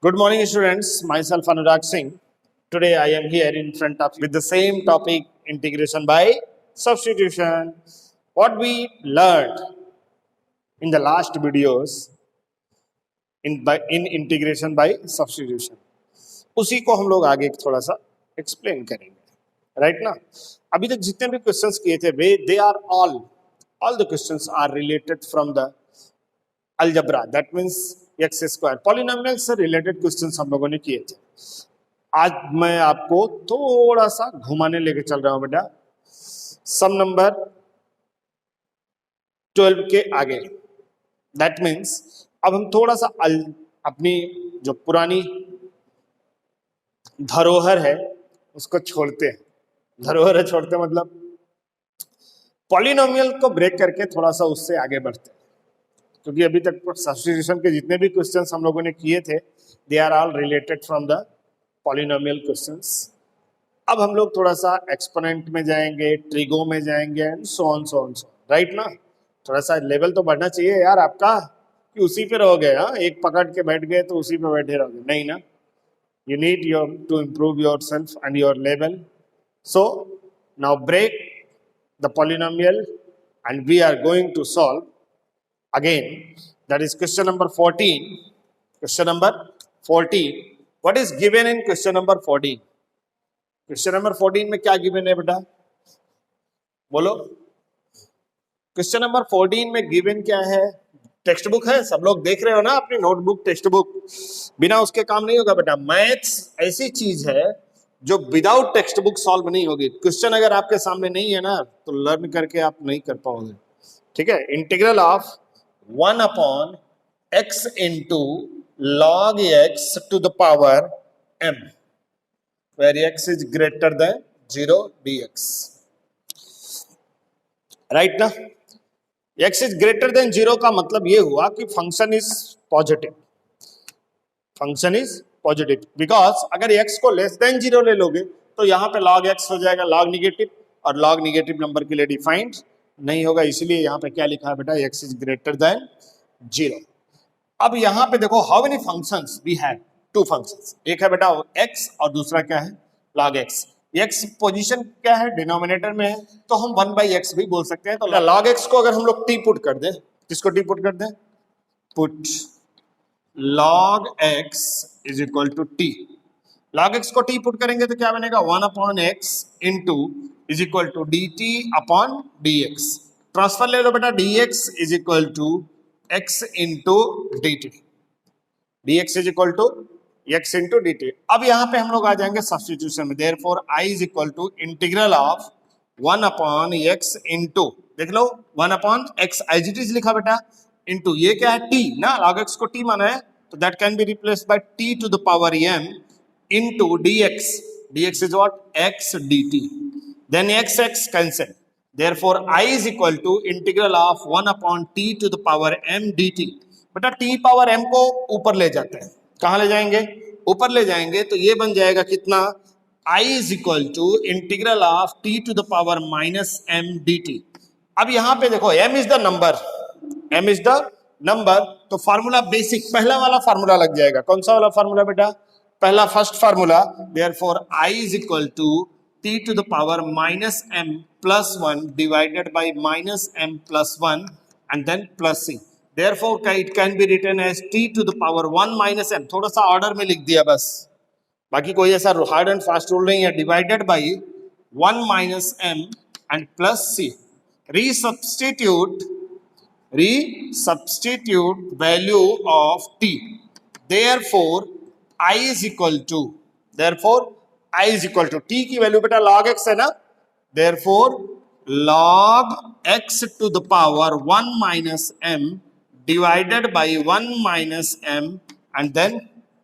Good morning, students. Myself Anurag Singh. Today I am here in front of with the same topic, integration by substitution. What we learned in the last videos in integration by substitution, उसी को हम लोग आगे थोड़ा सा explain करेंगे, right ना। अभी तक जितने भी क्वेश्चंस किए थे वे they are all the questions are related from the algebra, that means x square polynomial से रिलेटेड क्वेश्चंस हम लोगों ने किए थे। आज मैं आपको थोड़ा सा घुमाने लेके चल रहा हूं बेटा, सम नंबर 12 के आगे। दैट मीन्स अब हम थोड़ा सा अपनी जो पुरानी धरोहर है उसको छोड़ते हैं। धरोहर है छोड़ते मतलब पॉलिनोमियल को ब्रेक करके थोड़ा सा उससे आगे बढ़ते हैं, क्योंकि अभी तक सब्स्टिट्यूशन के जितने भी क्वेश्चंस हम लोगों ने किए थे they are all related from the polynomial questions. अब हम लोग थोड़ा सा एक्सपोनेंट में जाएंगे, ट्रिगो में जाएंगे एंड सो ऑन, राइट ना। थोड़ा सा लेवल तो बढ़ना चाहिए यार आपका, कि उसी पे रहोगे। हाँ, एक पकड़ के बैठ गए तो उसी पे बैठे रहोगे, नहीं ना। You need to improve yourself and your level. So now break the polynomial and we are going to solve again. That is question number 14. Question number 14. What is given in question number 14? Question number 14 में क्या given है बेटा, बोलो। Question number 14 में given क्या है? Text book है, सब लोग देख रहे हो ना अपनी नोटबुक, टेक्स्ट बुक। बिना उसके काम नहीं होगा बेटा। मैथ्स ऐसी चीज है जो विदाउट टेक्स्ट बुक सॉल्व नहीं होगी। क्वेश्चन अगर आपके सामने नहीं है ना तो लर्न करके आप नहीं कर पाओगे, ठीक है। Integral of 1 upon x into log x to the power m where x is greater than 0 dx, right ना। x इज ग्रेटर देन 0 का मतलब ये हुआ कि function is positive. Function is positive because अगर x को लेस देन 0 ले लोगे तो यहाँ पे log x हो जाएगा log निगेटिव, और log निगेटिव नंबर के लिए डिफाइंड नहीं होगा, इसलिए यहाँ पे क्या लिखा है बेटा, x इज ग्रेटर देन 0। अब यहाँ पे देखो how many functions we have, 2 functions, एक है बेटा x और दूसरा क्या है log x। x पोजीशन क्या है, डिनोमिनेटर में है, तो हम 1/x भी बोल सकते हैं। तो log x को अगर हम लोग t पुट कर दें, किसको t पुट कर दें, put log x is equal to t। log x को t पुट करेंगे तो क्या बनेगा, 1 upon x into is equal to dt upon dx। Transfer ले लो बेटा, dx is equal to x into dt, dx is equal to x into dt। अब यहां पे हम लोग आ जाएंगे सब्स्टिट्यूशन में। Therefore I is equal to integral of 1 upon x into, देख लो 1 upon x as it is लिखा बेटा, इंटू ये क्या है t ना, log x को t माना है तो that can be replaced by t to the power m into dx, dx is what, x dt, then x cancel. Therefore I is equal to integral of 1 upon t to the power m dt। बेटा t power m को ऊपर ले जाते हैं, कहां ले जाएंगे, ऊपर ले जाएंगे, तो ये बन जाएगा कितना, I is equal to integral of t to the power minus m dt। अब यहां पे देखो m is the number, m is the number, तो फार्मूला बेसिक पहला वाला फार्मूला लग जाएगा। कौन सा वाला फार्मूला बेटा, पहला first formula. Therefore I is equal to t to the power minus m plus 1 divided by minus m plus 1 and then plus c। Therefore it can be written as t to the power 1 minus m, थोड़ा सा order में लिख दिया बस, बाकी कोई ऐसा hard and fast rule नहीं है। Divided by 1 minus m and plus c। resubstitute value of t। therefore I is equal to t की वैल्यू बेटा log x है ना, therefore log x to the power 1 minus m divided by 1 minus m and then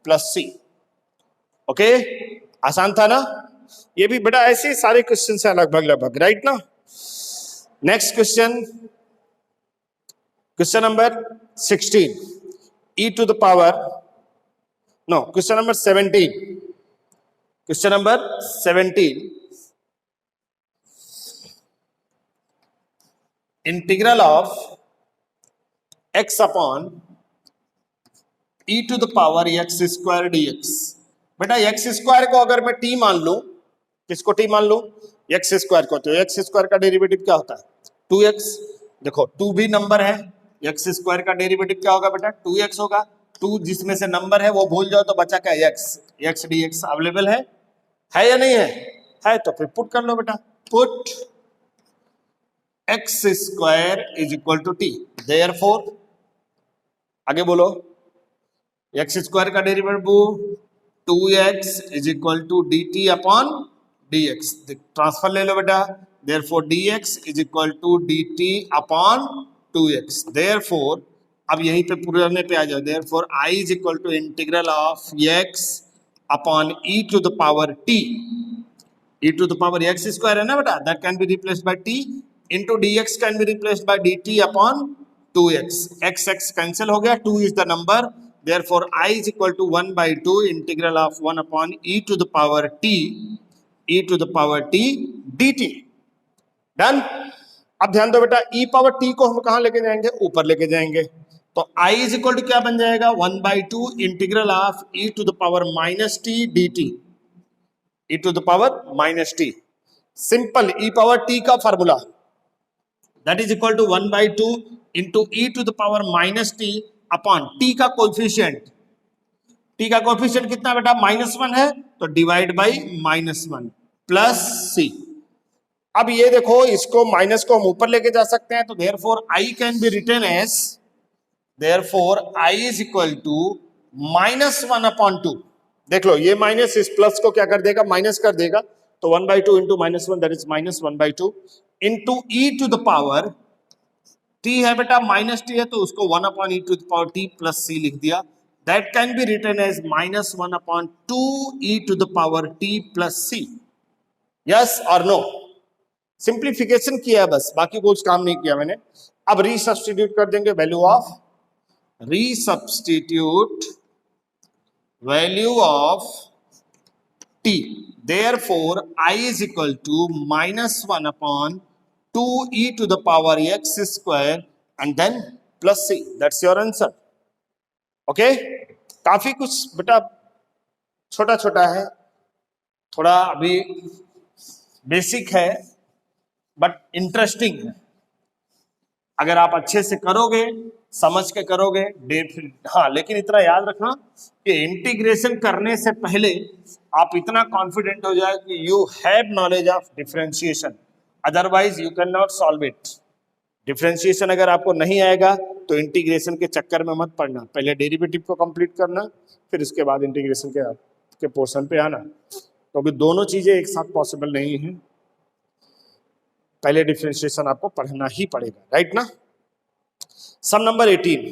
plus c। Okay, आसान था ना। ये भी बेटा ऐसे सारे क्वेश्चन है लगभग, राइट ना। Next question, question number 16, e to the power, no, question number 17, question number 17, integral of x upon e to the power x square dx। बेटा एक्स स्क्वायर को अगर मैं t मान लूं, किसको t मान लूं? एक्स स्क्वायर को, तो एक्स स्क्वायर का डेरिवेटिव क्या होता है? 2x। देखो 2 भी नंबर है, एक्स स्क्वायर का डेरिवेटिव क्या होगा बेटा? 2x होगा। 2 जिसमें से नंबर है वो भूल जाओ तो बचा क्या? x dx अवेलेबल है या नहीं है? है तो फिर पुट कर लो बेटा, put x square is equal to t. Therefore आगे बोलो, एक्स स्क्वायर का derivative 2x is equal to dt upon dx। Transfer ले लो बेटा, therefore dx is equal to dt upon 2x। Therefore अब यहीं पे पुराने पे आ जाओ, therefore I is equal to integral of x upon e to the power t। e to the power x square है ना बेटा, that can be replaced by t into dx can be replaced by dt upon 2x। x cancel हो गया, 2 is the number, therefore I is equal to 1 by 2 integral of 1 upon e to the power t dt। Done. अब ध्यान दो बेटा, e power t को हम कहां लेके जाएंगे? ऊपर लेके जाएंगे, तो I इज इक्वल टू क्या बन जाएगा? 1 by 2 integral of e to the power minus t dt, e to the power minus t. Simple e power t का formula that is equal to 1 by 2 into e to the power minus t upon t का coefficient. t का coefficient कितना बेटा? -1 है, तो divide by -1 plus c। अब ये देखो, इसको माइनस को हम ऊपर लेके जा सकते हैं, तो therefore I can be written as, therefore I is equal to -1 upon 2। देख लो, ये माइनस इस प्लस को क्या कर देगा? माइनस कर देगा, तो 1 by 2 into -1 that is -1 by 2 into e to the power t है बेटा, माइनस t है तो उसको 1 upon e to the power t plus c लिख दिया। That can be written as -1 upon 2 e to the power t plus c। Yes और no? Simplification किया बस, बाकी कुछ काम नहीं किया मैंने। अब रीसब्स्टिट्यूट कर देंगे value of, resubstitute value of t, therefore I is equal to -1 upon 2 e to the power x square and then plus c। that's your answer। okay? काफी कुछ बेटा छोटा छोटा है, थोड़ा अभी बेसिक है बट इंटरेस्टिंग है। अगर आप अच्छे से करोगे, समझ के करोगे, हाँ, लेकिन इतना याद रखना कि इंटीग्रेशन करने से पहले आप इतना कॉन्फिडेंट हो जाए कि you have knowledge of differentiation, otherwise you can not solve it. Differentiation अगर आपको नहीं आएगा तो इंटीग्रेशन के चक्कर में मत पड़ना, पहले डेरिवेटिव को कंप्लीट करना, फिर उसके बाद इंटीग्रेशन के पोर्शन पे आना, क्योंकि दोनों चीजें एक साथ पॉसिबल नहीं है। पहले डिफरेंशिएशन आपको पढ़ना ही पड़ेगा, राइट ना? सम नंबर 18,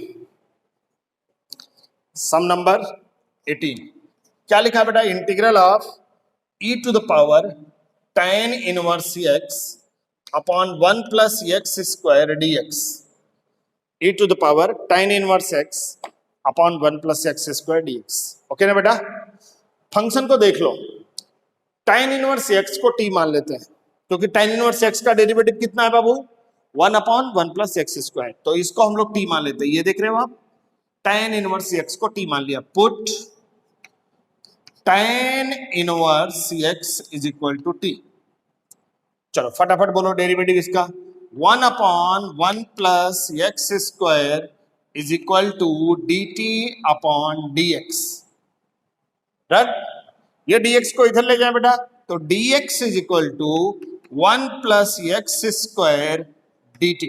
सम नंबर 18 क्या लिखा बेटा? Integral of e to the power tan inverse x upon 1 plus x square dx। e to the power tan inverse x upon 1 plus x square dx। Okay ना बेटा? Function को देख लो, tan inverse x को t मान लेते हैं, क्योंकि tan इनवर्स x का डेरिवेटिव कितना है बाबू? 1 अपॉन 1 प्लस एक्स स्क्वायर, तो इसको हम लोग t मान लेते हैं। ये देख रहे हो आप, tan इनवर्स x को t मान लिया, put tan inverse x is equal to t। चलो फटाफट बोलो डेरिवेटिव इसका, 1 upon 1 plus x square is equal to dt upon dx। Right? ये dx को इधर ले जाए बेटा, तो dx is equal to 1 plus x square dt।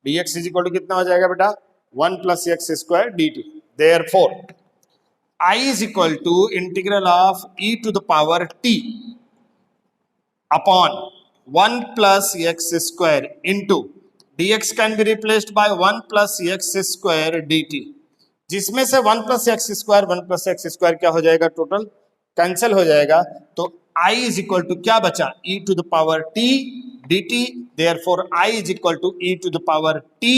dx is equal to कितना हो जाएगा बेटा? 1 plus x square dt। Therefore I is equal to integral of e to the power t upon 1 plus x square into dx can be replaced by 1 plus x square dt, जिसमें से 1 plus x square क्या हो जाएगा? Total cancel हो जाएगा, तो I is equal to क्या बचा? e to the power t dt। Therefore I is equal to e to the power t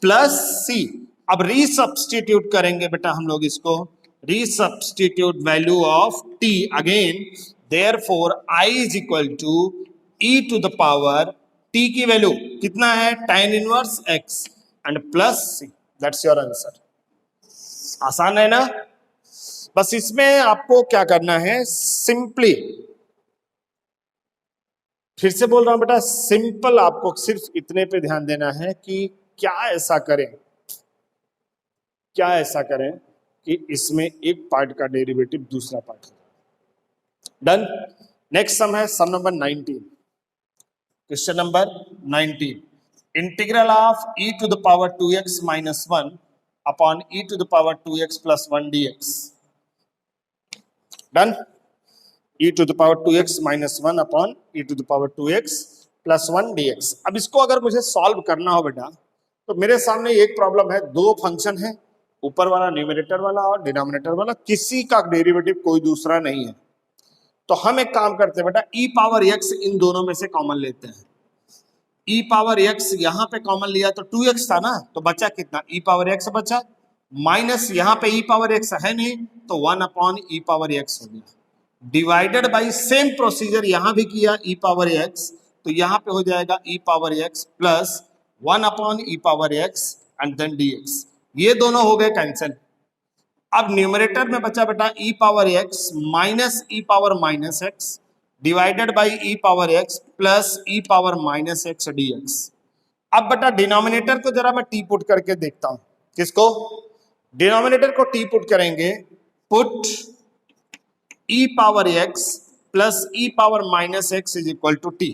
plus c। अब रीसब्स्टिट्यूट करेंगे बेटा हम लोग इसको, resubstitute value of t again, therefore I is equal to e to the power t की value कितना है? tan inverse x and plus c। That's your answer. आसान है ना। बस इसमें आपको क्या करना है, सिंपली, फिर से बोल रहा हूं बेटा, सिंपल आपको सिर्फ इतने पे ध्यान देना है कि क्या ऐसा करें, क्या ऐसा करें कि इसमें एक पार्ट का डेरिवेटिव दूसरा पार्ट हो। डन। नेक्स्ट सम है sum number 19, question number 19, integral of e to the power 2x minus 1 upon e to the power 2x plus 1 dx। Done. e to the power 2x minus 1 upon e to the power 2x plus 1 dx। अब इसको अगर मुझे solve करना हो बेटा, तो मेरे सामने एक प्रॉब्लम है, दो फंक्शन है, ऊपर वाला न्यूमरेटर वाला और डिनोमिनेटर वाला, किसी का डेरिवेटिव कोई दूसरा नहीं है। तो हम एक काम करते हैं बेटा, e पावर x इन दोनों में से कॉमन लेते हैं। e पावर x यहां पे कॉमन लिया तो 2x था ना, तो बचा कितना, e पावर x बचा, माइनस यहां पे e पावर x है नहीं, तो 1 अपॉन e पावर x हो गया, डिवाइडेड बाई सेम प्रोसीजर यहां भी किया e पावर x, तो यहां पे हो जाएगा e power x plus 1 upon e power x and then dx। ये दोनों हो गए कैंसिल। अब न्यूमरेटर में बचा बेटा e power x minus e power minus x divided by e power x plus e power minus x dx। अब बेटा डिनोमिनेटर को जरा मैं टी पुट करके देखता हूं, किसको, डिनोमिनेटर को टी पुट करेंगे, put e power x plus e power minus x is equal to t,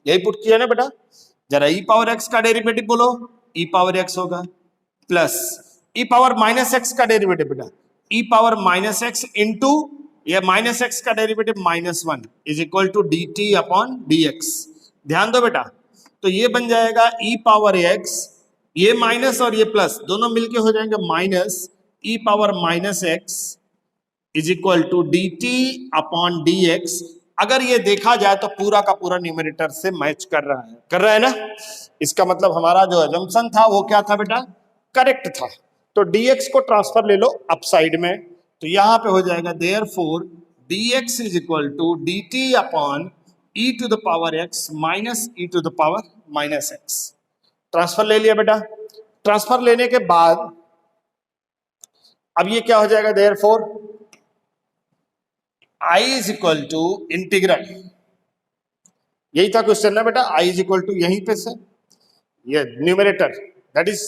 यही पुट किया ना बेटा। जरा e पावर x का डेरिवेटिव बोलो, e पावर x होगा, plus e power minus x का डेरिवेटिव बेटा e power minus x into ये माइनस x का derivative minus 1 is equal to d t upon d x. ध्यान दो बेटा, तो ये बन जाएगा e पावर x, ये माइनस और ये प्लस दोनों मिलके हो जाएंगे minus e power minus x is equal to d t upon d x. अगर ये देखा जाए तो पूरा का पूरा न्यूमरेटर से मैच कर रहा है ना। इसका मतलब हमारा जो अजम्पशन था वो क्या था बेटा, करेक्ट था। तो dx को ट्रांसफर ले लो अप साइड में, तो यहां पे हो जाएगा therefore dx is equal to dt upon e to the power x minus e to the power minus x। Transfer ले लिया बेटा। ट्रांसफर लेने के बाद अब ये क्या हो जाएगा, therefore i is equal to integral, यही था क्वेश्चन ना बेटा, i इज इक्वल टू यहीं पे से ये numerator that is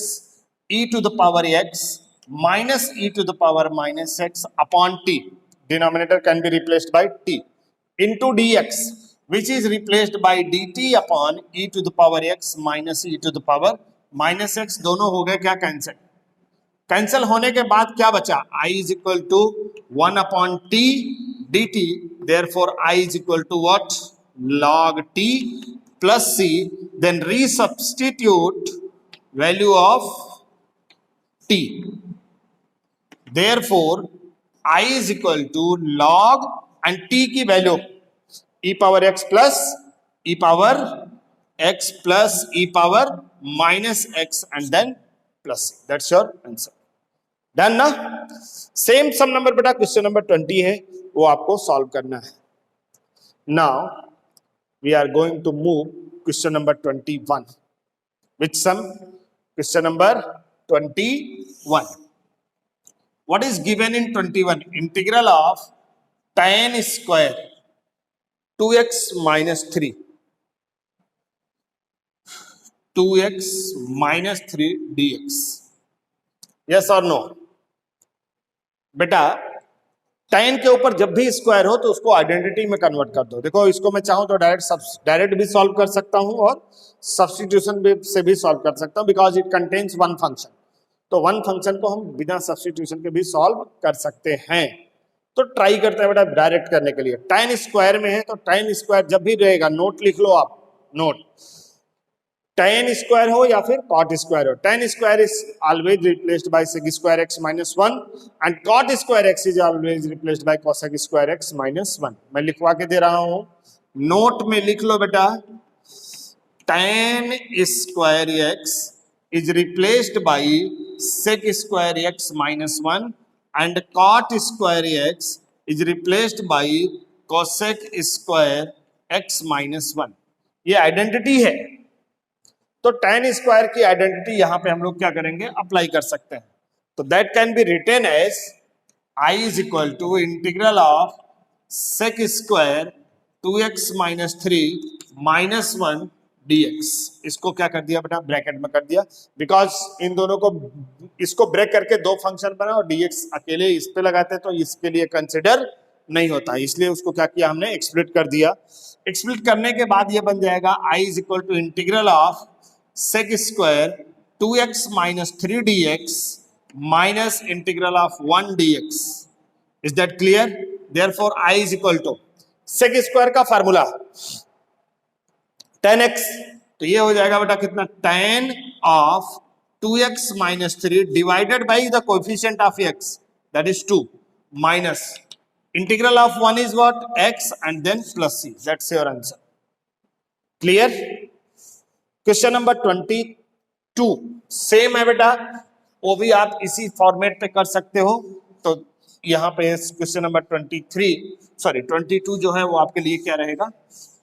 e to the power x minus e to the power minus x upon t, denominator can be replaced by t, into dx which is replaced by dt upon e to the power x minus e to the power minus x। दोनों हो गए क्या cancel. Cancel होने के बाद क्या बचा, i is equal to 1 upon t dt, therefore i is equal to what, log t plus c, then resubstitute value of t, therefore I is equal to log and t की value e power x plus e power x plus e power minus x and then plus c, that's your answer. Done ना। Same sum number बेटा question number 20 है, वो आपको solve करना है। Now we are going to move question number 21, which sum, question number 21. What is given in 21? Integral of tan square 2x minus 3, 2x minus 3 dx. Yes or no? बेटा tan के ऊपर जब भी स्क्वायर हो तो उसको आइडेंटिटी में convert कर दो। देखो इसको मैं चाहूं तो डायरेक्ट भी सॉल्व कर सकता हूं और सब्स्टिट्यूशन से भी सॉल्व कर सकता हूं, because it contains one function. तो वन फंक्शन को हम बिना सब्स्टिट्यूशन के भी सॉल्व कर सकते हैं। तो ट्राई करते हैं बेटा डायरेक्ट करने के लिए। tan स्क्वायर में है तो tan स्क्वायर जब भी रहेगा, नोट लिख लो आप, नोट, tan स्क्वायर हो या फिर cot स्क्वायर हो, tan square is always replaced by sec square x minus 1 and cot square x is always replaced by cosec square x minus 1। मैं लिखवा के दे रहा हूं, नोट में लिख लो बेटा, tan square x is replaced by sec square x minus 1 and cot square x is replaced by cosec square x minus 1। ये identity है, तो tan स्क्वायर की आइडेंटिटी यहां पे हम लोग क्या करेंगे, अप्लाई कर सकते हैं। तो that can be written as I is equal to integral of sec square 2x minus 3 minus 1 dx। इसको क्या कर दिया बेटा, ब्रैकेट में कर दिया, बिकॉज इन दोनों को इसको ब्रेक करके दो फंक्शन बना और dx अकेले इस पे लगाते तो इसके लिए कंसिडर नहीं होता, इसलिए उसको क्या किया हमने, एक्सप्लिट कर दिया। एक्सप्लिट करने के बाद ये बन जाएगा I is equal to integral of sec square 2x minus 3 dx minus integral of 1 dx। is that clear? therefore I is equal to sec square का फार्मूला tan x, तो ये हो जाएगा बेटा कितना, tan of 2x minus 3 divided by the coefficient of x, that is 2, minus integral of 1 is what, x, and then plus c। that's your answer। clear? Question number 22 same है बेटा, वो भी आप इसी फॉर्मेट पे कर सकते हो। तो यहाँ पे क्वेश्चन नंबर 22 जो है वो आपके लिए क्या रहेगा,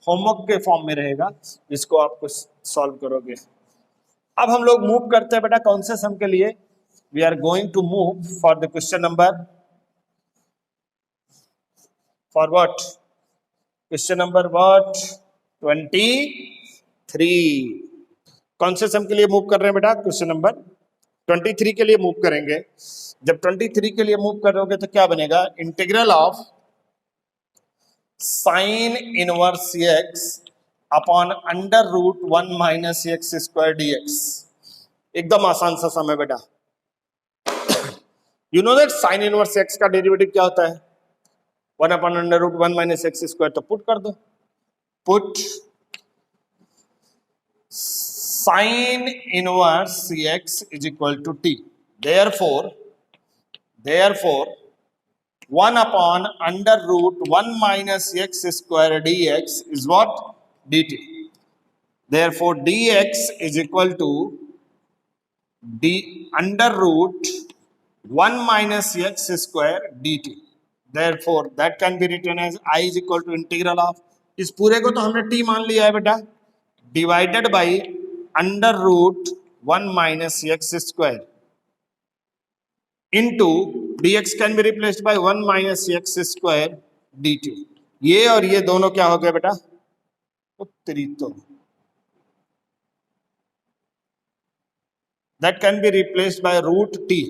होमवर्क के फॉर्म में रहेगा, जिसको आपको सॉल्व करोगे। अब हम लोग मूव करते हैं बेटा कौन से सम के लिए, we are going to move for the question number, for what, question number what, 23। कौन से सम के लिए मूव कर रहे हैं बेटा, क्वेश्चन नंबर 23 के लिए मूव करेंगे। जब 23 के लिए मूव करोगे तो क्या बनेगा, integral of sine inverse x upon under root 1 minus x square dx। एकदम आसान सा सम है बेटा। You know that sine inverse x का डेरिवेटिव क्या होता है, 1 upon under root 1 minus x square. तो पुट कर दो, put sin inverse x is equal to t। therefore 1 upon under root 1 minus x square dx is what, dt। therefore dx is equal to d under root 1 minus x square dt। therefore that can be written as I is equal to integral of, इस पूरे को तो हमने t मान लिया है बेटा, divided by under root 1 minus x square into dx can be replaced by 1 minus x square dt। ये और ये दोनों क्या हो गए बेटा, उत्तरी, तो that can be replaced by root t।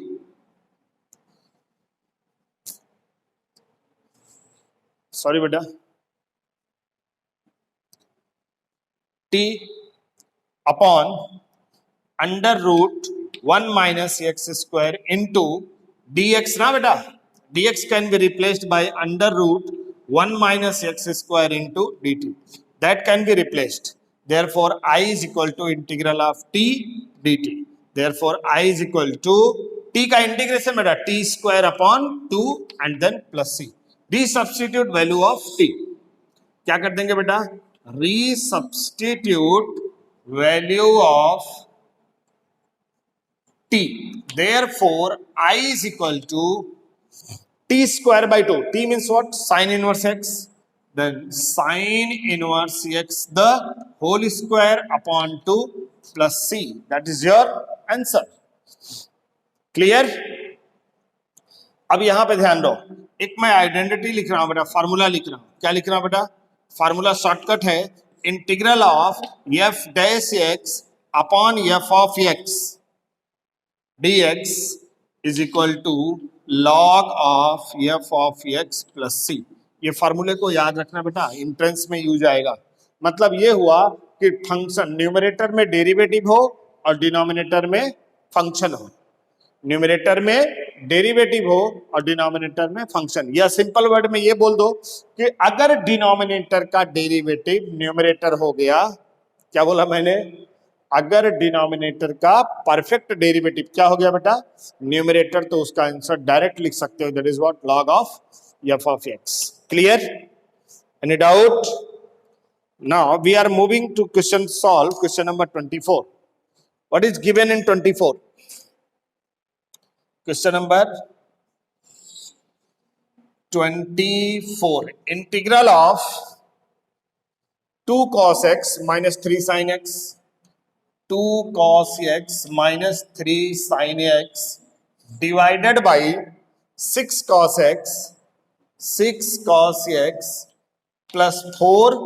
Sorry बेटा, t upon under root 1 minus x square into dx ना बेटा, dx can be replaced by under root 1 minus x square into dt। that can be replaced, therefore I is equal to integral of t dt। therefore I is equal to t का integration बेटा t square upon 2 and then plus c। resubstitute value of t, क्या कर देंगे बेटा, resubstitute value of t। therefore I is equal to t square by 2, t means what, sin inverse x, then sin inverse x the whole square upon 2 plus c। that is your answer। clear? अब यहां पे ध्यान दो, एक मैं identity लिख रहा हूं बेटा, फार्मूला लिख रहा हूं, क्या लिख रहा हूं बेटा, फार्मूला शॉर्टकट है, integral of f dash x upon f of x dx is equal to log of f of x plus c। ये फार्मूले को याद रखना बेटा, एंट्रेंस में यूज आएगा। मतलब ये हुआ कि फंक्शन न्यूमरेटर में डेरिवेटिव हो और डिनोमिनेटर में फंक्शन हो, न्यूमरेटर में डेरिवेटिव हो और डिनोमिनेटर में फंक्शन। या सिंपल वर्ड में ये बोल दो कि अगर डिनोमिनेटर का डेरिवेटिव न्यूमरेटर हो गया, क्या बोला मैंने, अगर डिनोमिनेटर का परफेक्ट डेरिवेटिव क्या हो गया बेटा, न्यूमरेटर, तो उसका आंसर डायरेक्ट लिख सकते हो, that is what, log of f of x। Clear? Any doubt? Now we are moving to question solve, question number 24। What is given in 24? Question number 24, integral of 2 cos x minus 3 sin x, 2 cos x minus 3 sin x divided by 6 cos x, 6 cos x plus 4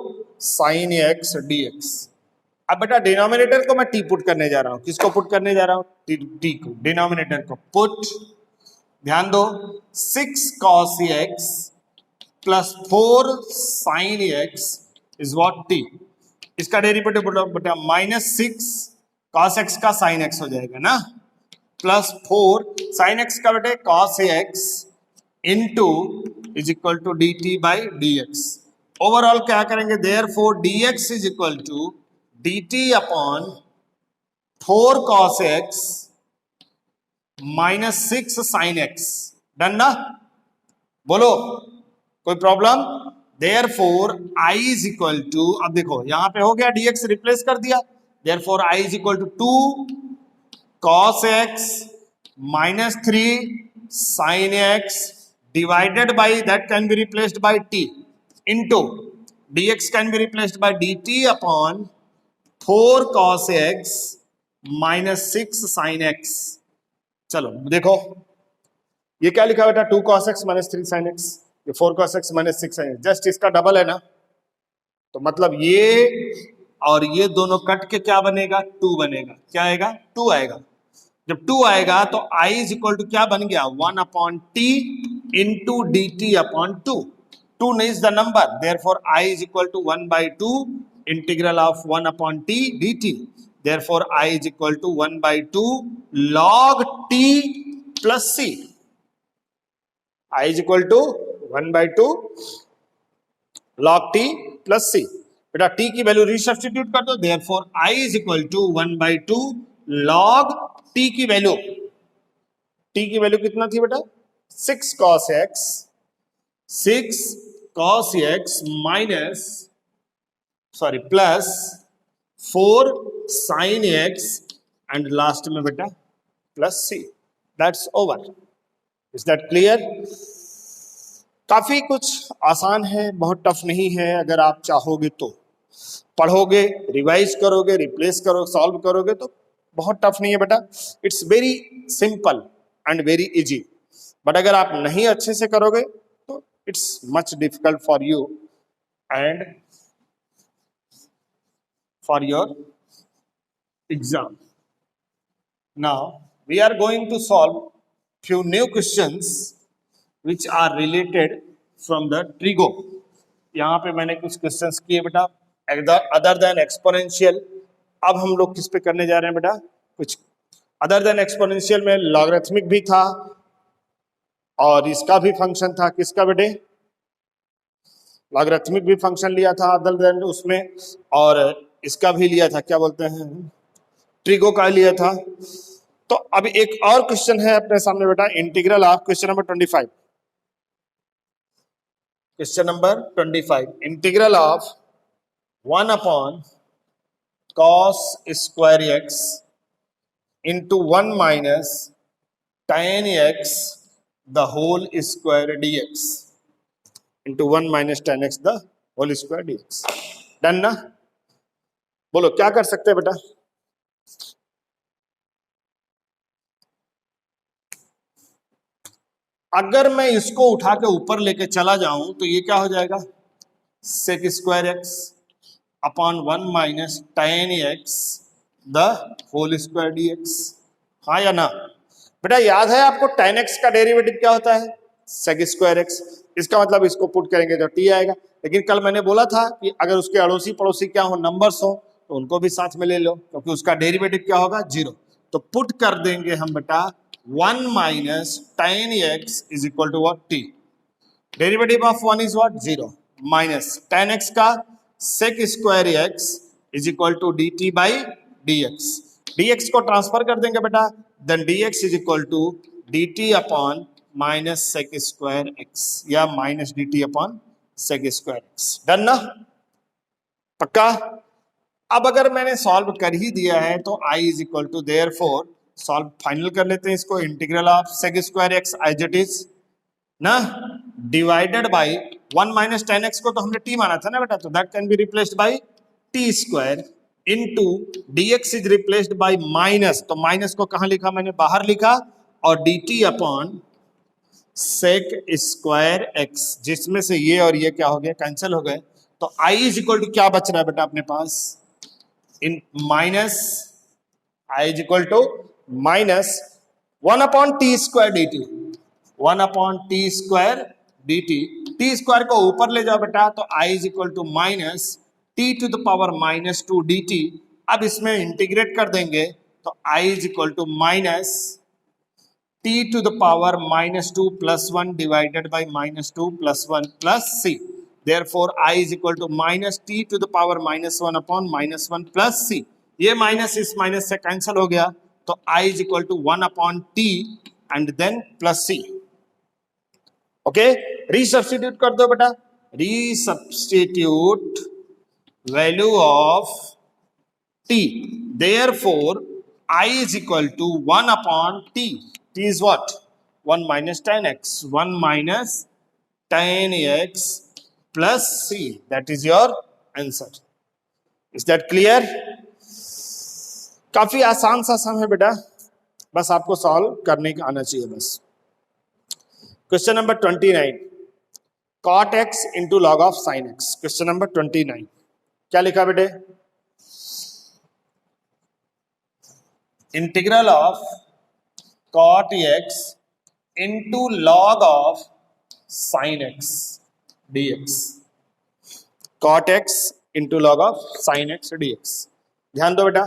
sin x dx। अब बेटा denominator को मैं T put करने जा रहा हूं। किसको put करने जा रहा हूं? टी को, डिनोमिनेटर को पुट। ध्यान दो, 6 cos x plus 4 sin x is what T. इसका डेरिवेटिव बेटा -6 cos x का sin x हो जाएगा ना, प्लस 4 sin x का बेटे cos x into is equal to d t by d x. Overall क्या करेंगे? Therefore dx is equal to d t upon 4 cos x माइनस 6 sin x। डन ना? बोलो कोई problem? Therefore I is equal to, अब देखो यहां पे हो गया dx रिप्लेस कर दिया, therefore I is equal to 2 cos x minus 3 sin x divided by, that can be replaced by t, into dx can be replaced by dt upon 4 cos x minus 6 sin x। चलो देखो ये क्या लिखा बेटा? 2 cos x minus 3 sin x, ये 4 cos x minus 6 sin x, just इसका double है ना, तो मतलब ये और ये दोनों कट के क्या बनेगा? 2 बनेगा। क्या आएगा? 2 आएगा। जब 2 आएगा तो I इज इक्वल टू क्या बन गया? 1 upon t into d t upon 2। 2 is the number, therefore I is equal to 1/2 integral of 1 upon t d t. Therefore I is equal to 1/2 log t plus c। I is equal to 1/2 log t plus c। बेटा t की value resubstitute कर दो, therefore I is equal to 1/2 log t की value, t की value कितना थी बेटा? 6 cos x, 6 cos x minus plus 4 sin x and last में बेटा plus c। That's over. Is that clear? काफी कुछ आसान है, बहुत टफ नहीं है। अगर आप चाहोगे तो पढ़ोगे, रिवाइज करोगे, रिप्लेस करो, सॉल्व करोगे तो बहुत टफ नहीं है बेटा। It's very simple and very easy. But अगर आप नहीं अच्छे से करोगे तो it's much difficult for you and for your exam. Now we are going to solve few new questions which are related from the trigo। यहाँ पे मैंने कुछ क्वेश्चंस किए बेटा अदर देन एक्सपोनेंशियल। अब हम लोग किस पे करने जा रहे हैं बेटा? कुछ अदर देन एक्सपोनेंशियल में लॉगरिथमिक भी था और इसका भी फंक्शन था। किसका बेटे? लॉगरिथमिक भी फंक्शन लिया था अदर देन उसमें, और इसका भी लिया था, क्या बोलते हैं, ट्रिगो का लिया था। तो अभी एक और क्वेश्चन है अपने सामने बेटा, integral of question number 25। Question number 25, integral of 1 upon cos square x into 1 minus tan x the whole square dx into 1 minus tan x the whole square dx। Done ना? बोलो क्या कर सकते हैं बेटा? अगर मैं इसको उठा के ऊपर लेके चला जाऊं तो ये क्या हो जाएगा? Sec square x upon 1 minus tan x the whole square dx। हाँ या ना? बेटा याद है आपको tan x का डेरिवेटिव क्या होता है? Sec square x. इसका मतलब इसको पुट करेंगे तो t आएगा। लेकिन कल मैंने बोला था कि अगर उसके अड़ोसी पड़ोसी क्या हो, नंबर्स हो, तो उनको भी साथ में ले लो, क्योंकि उसका डेरिवेटिव क्या होगा? 0। तो पुट कर देंगे हम बेटा 1 minus tan x is equal to what? t. Derivative of 1 is what? 0 minus tan x का sec square x is equal to dt by dx। dx को ट्रांसफर कर देंगे बेटा, then dx is equal to dt upon minus sec square x या minus dt upon sec square x। Done ना? पक्का? अब अगर मैंने सॉल्व कर ही दिया है तो I is equal to therefore solve final कर लेते हैं इसको, integral of sec square X as it is ना, divided by 1 minus tan x को तो हमने t माना था ना बेटा, तो that can be replaced by t square into dx is replaced bye minus. तो माइनस को कहां लिखा मैंने? बाहर लिखा, और dt upon sec square x, जिसमें से ये और ये क्या हो गया, कैंसिल हो गए। तो I इज इक्वल टू क्या बच रहा है बेटा अपने पास, इन minus I is equal to minus 1/t² dt, 1/t² dt, t square को ऊपर ले जाओ बेटा तो I is equal to minus t⁻⁻2 dt। अब इसमें इंटीग्रेट कर देंगे तो I is equal to minus t⁻⁻2 plus 1 divided by -2 plus 1 plus c. Therefore, I is equal to minus t⁻⁻1 upon -1 plus c. ये माइनस इस minus से cancel हो गया तो I is equal to 1 upon t and then plus c. Okay, resubstitute कर दो बेटा, resubstitute value of t. Therefore, I is equal to 1 upon t. T is what? 1 minus 10x. 1 minus 10x plus c. That is your answer. Is that clear? काफी आसान सा sum है बेटा, बस आपको सॉल्व करने का आना चाहिए बस। Question number 29, cot x into log of sin x. Question number 29 क्या लिखा बेटे, integral of cot x into log of sin x dx, cot x into log of sin x dx। ध्यान दो बेटा,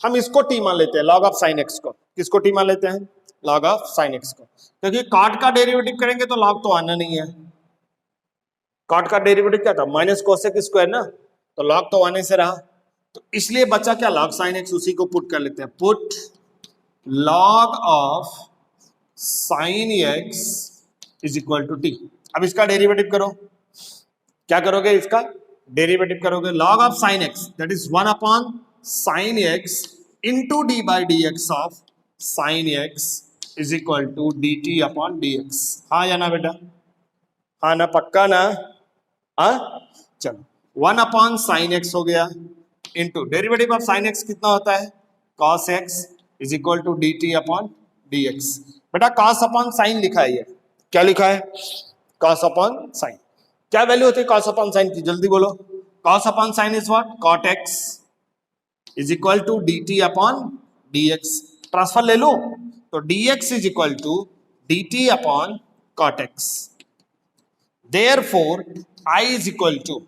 हम इसको t मान लेते हैं, log of sin x को। किसको t मान लेते हैं, log of sin x को, क्योंकि cot का डेरिवेटिव करेंगे तो log तो आना नहीं है। cot का डेरिवेटिव क्या था, माइनस cosec स्क्वायर ना, तो log तो आने से रहा, तो इसलिए बचा क्या, log sin x, उसी को पुट कर लेते हैं, put log of sin x is equal to t। अब इसका डेरिवेटिव करो, क्या करोगे, इसका डेरिवेटिव करोगे, log of sin x that is 1 upon sin x into d by dx of sin x is equal to dt upon dx। हाँ या ना बेटा, हाँ ना, पक्का ना, हाँ चलो, 1 upon sin x हो गया into derivative of sin x कितना होता है, cos x is equal to dt upon dx। बेटा cos अपॉन साइन लिखा है, ये क्या लिखा है, cos अपॉन साइन। क्या वैल्यू होती है cos अपॉन साइन की, जल्दी बोलो, cos upon sine is what, cot x is equal to dt upon dx। Transfer ले लो तो dx is equal to dt upon cot x। Therefore, I is equal to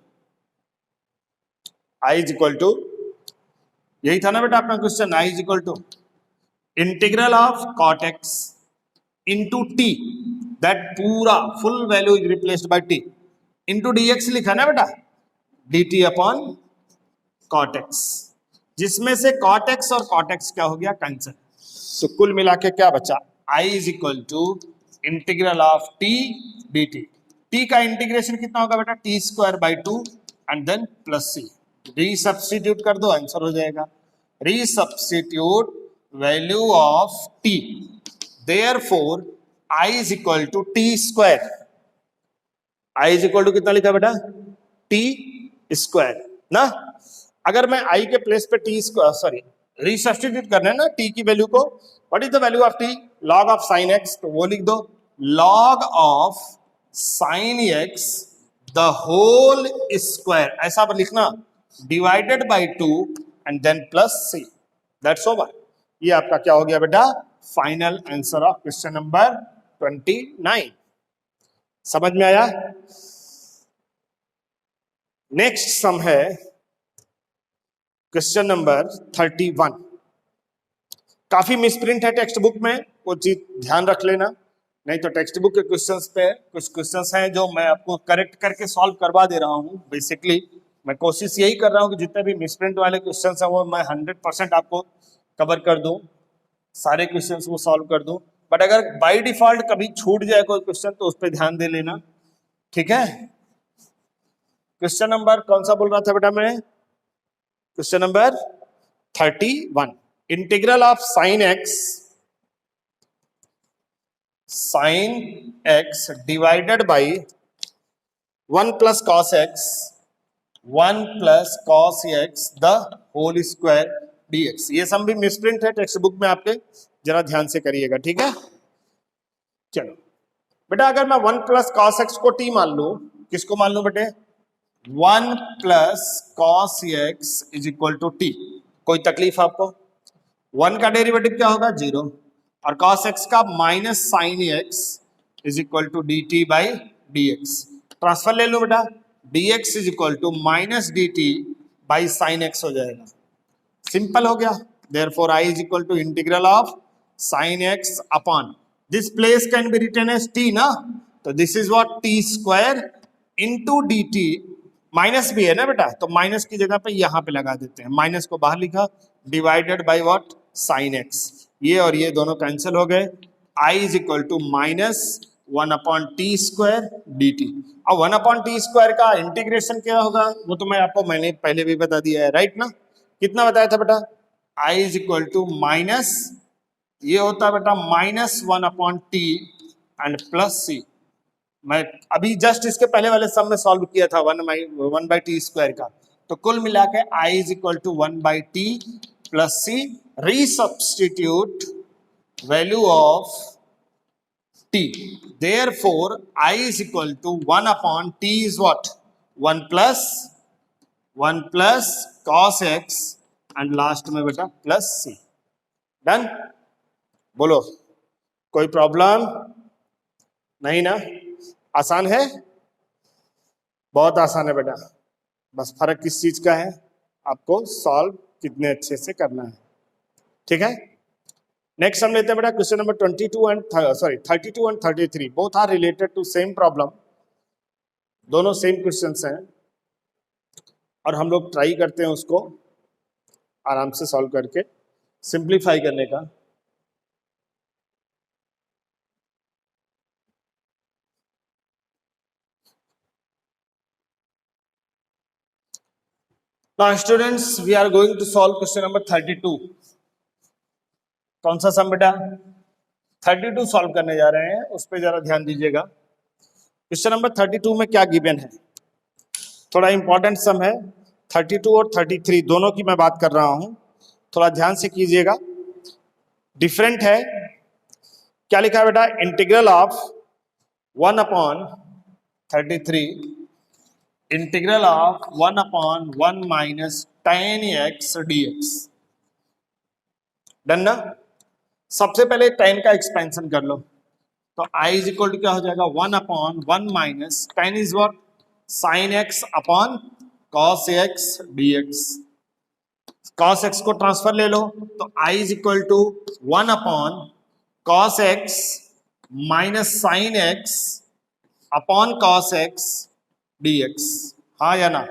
यही था ना बेटा अपना question, I is equal to integral of cot x into t, that पूरा full value is replaced by t into dx लिखा ना बेटा, dt upon cot x, जिसमें से cot x और cot x क्या हो गया, कैंसिल। तो कुल मिला के क्या बचा, I is equal to integral of t dt। t का इंटीग्रेशन कितना होगा बेटा, t²/2 and then plus c। Resubstitute कर दो, आंसर हो जाएगा, resubstitute value of t। Therefore, I is equal to t²। I is equal to कितना लिखा बेटा, t² ना। अगर मैं I के प्लेस पे t², रीसब्स्टिट्यूट करना है ना t की वैल्यू को, what is the value of t, log of sin x, तो वो लिख दो, log of sin x the whole square, ऐसा लिखना, divided by 2 and then plus c, that's over. ये आपका क्या हो गया बेटा, final answer of question number 29। समझ में आया। नेक्स्ट सम है क्वेश्चन नंबर 31। काफी मिसप्रिंट है टेक्स्ट बुक में, वो चीज ध्यान रख लेना, नहीं तो टेक्स्ट बुक के क्वेश्चंस पे कुछ क्वेश्चंस हैं जो मैं आपको करेक्ट करके सॉल्व करवा दे रहा हूँ। बेसिकली मैं कोशिश यही कर रहा हूँ कि जितने भी मिसप्रिंट वाले क्वेश्चंस हैं वो मैं 100% आपको कवर कर दूं, सारे क्वेश्चंस वो सॉल्व कर दूं। बट अगर बाय डिफॉल्ट कभी छूट जाए कोई क्वेश्चन तो उस पर ध्यान दे लेना, ठीक है। क्वेश्चन नंबर कौन सा बोल रहा था बेटा मैं, question number 31, integral of sine x divided by 1 plus cos x, 1 plus cos x the whole square dx। ये सम भी मिसप्रिंट है टेक्स्ट बुक में आपके, जरा ध्यान से करिएगा, ठीक है। चलो बेटा, अगर मैं 1 प्लस कॉस एक्स को टी मान लू, किसको मान लू बेटे? 1 plus cos x is equal to t. कोई तकलीफ आपको? 1 का डेरिवेटिव क्या होगा? 0, और कॉस एक्स का minus sine x is equal to d t by d x. Transfer ले लो बेटा, d x is equal to minus d t by sine x हो जाएगा। सिंपल हो गया। Therefore I is equal to integral of sine x upon this place can be written as t ना, तो this is what t square into d t. Minus भी है ना बेटा, तो माइनस की जगह पे यहां पे लगा देते हैं, माइनस को बाहर लिखा, divided by what? Sine X. ये और ये दोनों कैंसिल हो गए। I is equal to minus 1 upon T square D T. अब 1 अपॉन टी स्क्वायर का इंटीग्रेशन क्या होगा वो तो मैंने पहले भी बता दिया है, राइट ना? कितना बताया था बेटा? I is equal to minus, ये होता है बेटा minus 1 upon T and plus C. मैं अभी जस्ट इसके पहले वाले सम में सॉल्व किया था 1 बाई टी स्क्वायर का, तो कुल मिला के I is equal to 1 by T plus C. Resubstitute value of T, therefore I is equal to 1 upon T is what? 1 plus cos X and last में बेटा प्लस सी। Done? बोलो, कोई problem नहीं ना? आसान है, बहुत आसान है बेटा। बस फर्क किस चीज का है, आपको सॉल्व कितने अच्छे से करना है, ठीक है। नेक्स्ट हम लेते हैं बेटा question number 32 and 33। Both are related to same problem, दोनों सेम क्वेश्चंस हैं, और हम लोग ट्राई करते हैं उसको आराम से सॉल्व करके सिंप्लीफाई करने का। Now students, we are going to solve question number 32. कौन सा सम बेटा? 32 सॉल्व करने जा रहे हैं, उस पर जरा ध्यान दीजिएगा। क्वेश्चन नंबर 32 में क्या गिवन है, थोड़ा इंपॉर्टेंट सम है। 32 और 33 दोनों की मैं बात कर रहा हूं, थोड़ा ध्यान से कीजिएगा। डिफरेंट है। क्या लिखा है बेटा? Integral of 1 upon 33 integral of 1 upon 1 minus tan x dx। Done ना? सबसे पहले tan का एक्सपेंशन कर लो, तो i इज इक्वल टू क्या हो जाएगा? 1 upon 1 minus tan is what? sin x upon cos x dx। cos x को ट्रांसफर ले लो, तो i is equal to 1 upon cos x minus sin x upon cos x dx। हाँ या ना?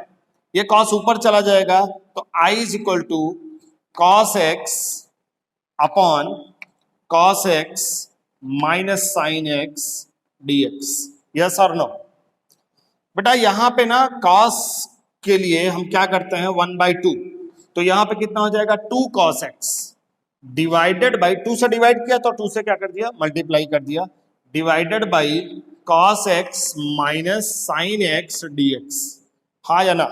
ये cos ऊपर चला जाएगा, तो i is equal to cos x upon cos x minus sin x dx। Yes और नो? बेटा यहां पे ना cos के लिए हम क्या करते हैं? 1/2, तो यहां पे कितना हो जाएगा? 2 cos x डिवाइडेड बाई, 2 से डिवाइड किया तो 2 से क्या कर दिया? मल्टीप्लाई कर दिया, divided by cos x minus sin x dx। हाँ या ना?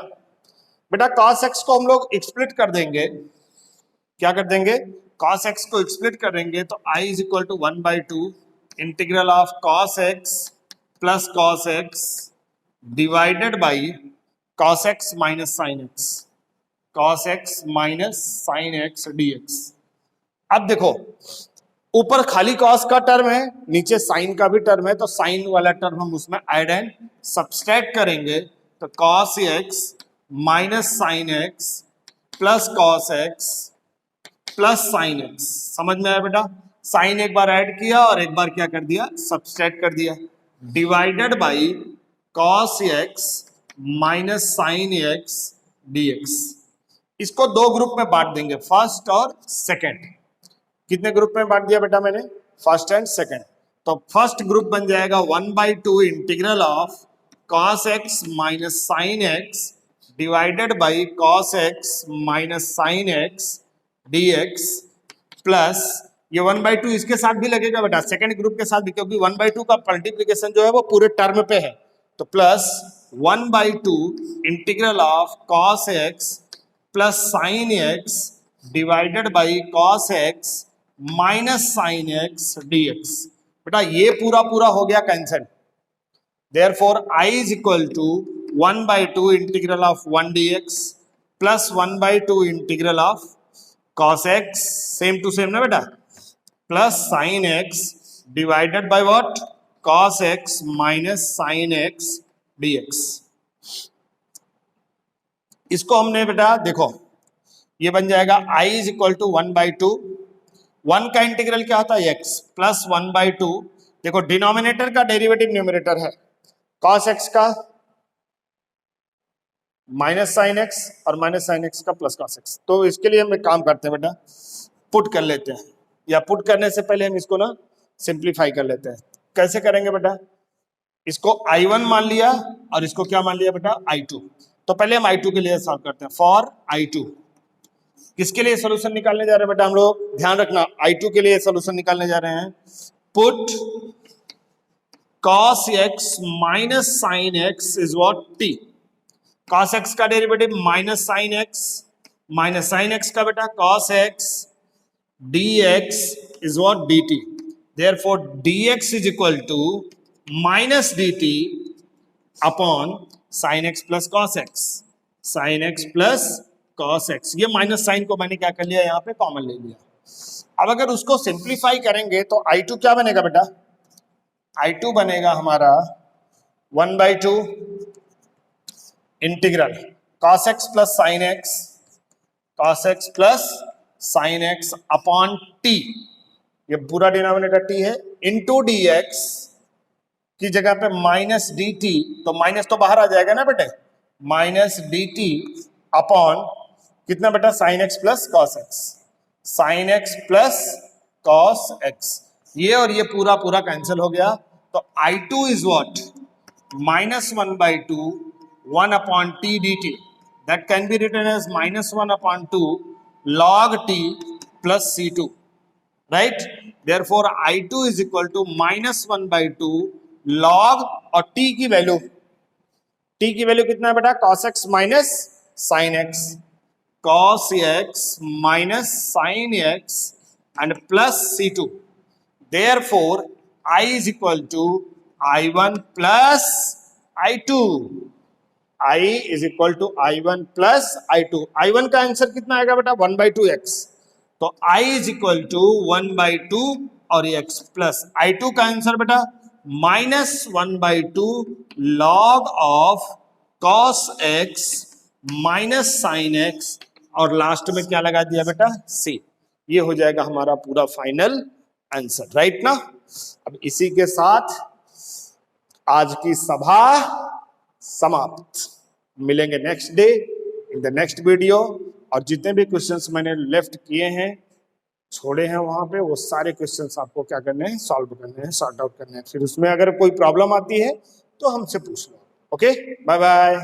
बेटा cos x को हम लोग एक्सप्लिट कर देंगे, क्या कर देंगे? cos x को एक्सप्लिट करेंगे, तो i is equal to 1/2 integral of cos x plus cos x divided by cos x minus sin x, cos x minus sin x dx। अब देखो, ऊपर खाली cos का टर्म है, नीचे sin का भी टर्म है, तो sin वाला टर्म हम उसमें ऐड एंड सब्सट्रैक्ट करेंगे, तो cos x minus sin x plus cos x plus sin x। समझ में आया बेटा? sin एक बार ऐड किया और एक बार क्या कर दिया? सब्सट्रैक्ट कर दिया, divided by cos x minus sin x dx। इसको दो ग्रुप में बांट देंगे, फर्स्ट और सेकंड। कितने ग्रुप में बांट दिया बेटा मैंने? First and second. तो फर्स्ट ग्रुप बन जाएगा 1/2 integral of cos x minus sin x divided by cos x minus sin x dx, plus ये 1/2 इसके साथ भी लगेगा बेटा, सेकंड ग्रुप के साथ भी, क्योंकि 1/2 का मल्टीप्लीकेशन जो है वो पूरे टर्म पे है, तो plus 1/2 integral of cos x plus sin x divided by cos x minus sine x dx। बेटा ये पूरा पूरा हो गया cancel, therefore I is equal to 1/2 integral of 1 dx plus 1/2 integral of cos x, same to same ना बेटा, plus sin x divided by what, cos x minus sin x dx। इसको हमने बेटा देखो ये बन जाएगा I is equal to 1/2, 1 का इंटीग्रल क्या होता है x प्लस 1/2। देखो डिनोमिनेटर का डेरिवेटिव न्यूमरेटर है, cos x का माइनस साइन एक्स और माइनस साइन एक्स का प्लस cos x। तो इसके लिए हम एक काम करते हैं बेटा, पुट कर लेते हैं, या पुट करने से पहले हम इसको ना सिंप्लीफाई कर लेते हैं। कैसे करेंगे बेटा, इसको I1 मान लिया और इसको क्या मान लिया बेटा I2। तो पहले हम I2 के लिए सॉल्व करते हैं। फॉर I2 किसके लिए सोल्यूशन निकालने जा रहे हैं बेटा हम लोग, ध्यान रखना I2 के लिए सोल्यूशन निकालने जा रहे हैं। Put cos x minus sine x is what t। cos x का डेरिवेटिव माइनस साइन x का बेटा cos x dx is what dt, therefore dx is equal to minus dt upon sin x plus cos x, sin x plus cos x। ये minus sign को मैंने क्या कर लिया यहाँ पे कॉमन ले लिया। अब अगर उसको सिंप्लीफाई करेंगे तो I2 क्या बनेगा बेटा, I2 बनेगा हमारा 1/2 integral cos x plus sin x, cos x plus sin x upon t, ये पूरा डिनोमिनेटर t है, इंटू dx की जगह पे माइनस dt, तो माइनस तो बाहर आ जाएगा ना बेटे, माइनस dt अपॉन कितना बेटा sin x plus cos x, sin x plus cos x। ये और ये पूरा पूरा कैंसिल हो गया, तो I2 is what, minus 1/2 1 upon t dt, that can be written as minus 1 upon 2 log t plus c2, right? Therefore I2 is equal to minus 1/2 log, और t की वैल्यू कितना है बेटा, cos x minus sin x, cos x minus sin x and plus c2। Therefore I is equal to I1 plus I2, I is equal to I1 plus I2। I1 का answer कितना आएगा बेटा 1/2x, तो I is equal to 1/2 और x plus I2 का answer बेटा minus 1/2 log of cos x minus sin x, और last में क्या लगा दिया बेटा c। ये हो जाएगा हमारा पूरा फाइनल आंसर, राइट ना। अब इसी के साथ आज की सभा समाप्त, मिलेंगे next day in the next video. और जितने भी क्वेश्चंस मैंने लेफ्ट किए हैं, छोड़े हैं वहां पे, वो सारे क्वेश्चंस आपको क्या करने हैं, सॉल्व करने हैं, सॉर्ट आउट करने हैं। फिर उसमें अगर कोई प्रॉब्लम आती है तो हमसे पूछ लो। Okay, bye bye.